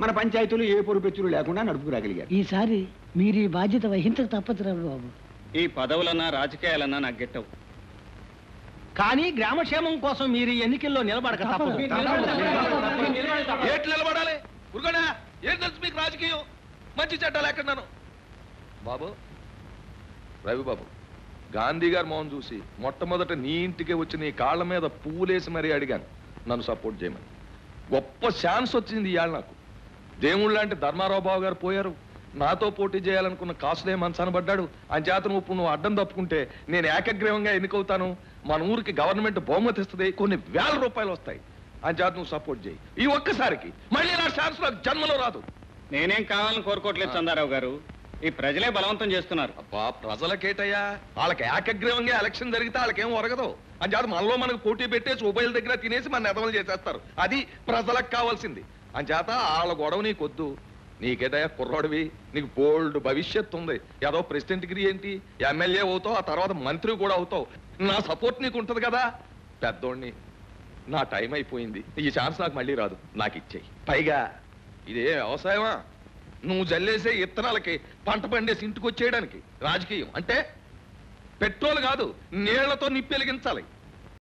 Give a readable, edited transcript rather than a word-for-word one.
మన పంచాయతీలు ఏ పొరుపెచ్చులు లేకుండా నడుపుకురాగలిగారు. ఈసారి మీరు ఈ బాధ్యత వహించక తప్పదు బాబు. ఈ పదవులన్నా రాజకీయాలన్నా నాకు గెట్టవు. కానీ గ్రామక్షేమం కోసం మీరు ఎన్నికల్లో నిలబడక తప్పదు. ఏట్లు నిలబడాలి ఉరుగడా? ఏం తెలుసు మీకు రాజకీయం? మంచి చట్టాలు ఎక్కడున్నాను బాబు. రవిబాబు, గాంధీ గారు మోహన్ చూసి మొట్టమొదట నీ ఇంటికి వచ్చి నీ కాళ్ళ మీద పువ్వులేసి మరీ అడిగాను నన్ను సపోర్ట్ చేయమని. గొప్ప ఛాన్స్ వచ్చింది ఇవాళ నాకు. దేవుళ్ళు లాంటి ధర్మారావు బాబు గారు పోయారు. నాతో పోటీ చేయాలనుకున్న కాసులే మనసాన పడ్డాడు. అంచేత నువ్వు అడ్డం తప్పుకుంటే నేను ఏకగ్రీవంగా ఎన్నికవుతాను. మన ఊరికి గవర్నమెంట్ బహుమతి ఇస్తుంది, కొన్ని వేల రూపాయలు వస్తాయి. అంచేత నువ్వు సపోర్ట్ చేయి. ఈ ఒక్కసారికి మళ్ళీ నా ఛాన్స్ నాకు జన్మలో రాదు. నేనేం కావాలని కోరుకోవట్లేదు చందారావు గారు, ఈ ప్రజలే బలవంతం చేస్తున్నారు. అబ్బా, ప్రజలకేటయ్యా? వాళ్ళకి ఏకగ్రీవంగా ఎలక్షన్ జరిగితే వాళ్ళకేం ఒరగదు. అంచేత మనలో మనకు పోటీ పెట్టేసి ఉభయల దగ్గర తినేసి మన ఎదవలు చేసేస్తారు. అది ప్రజలకు కావాల్సింది. అంచేత వాళ్ళ గొడవ నీకొద్దు. నీకేటయ్యా కుర్రాడివి, నీకు బోల్డ్ భవిష్యత్తు ఉంది. ఏదో ప్రెసిడెంట్ డిగ్రీ ఏంటి, ఎమ్మెల్యే అవుతావు, ఆ తర్వాత మంత్రి కూడా అవుతావు. నా సపోర్ట్ నీకు ఉంటుంది కదా. పెద్దోడిని, నా టైం అయిపోయింది. ఈ ఛాన్స్ నాకు మళ్ళీ రాదు. నాకు ఇచ్చేయి. పైగా ఇదే వ్యవసాయమా? నువ్వు జల్లేసే ఇత్తనాలకి పంట పండేసి ఇంటికి వచ్చేయడానికి రాజకీయం అంటే పెట్రోల్ కాదు, నీళ్లతో నిప్పెలిగించాలి.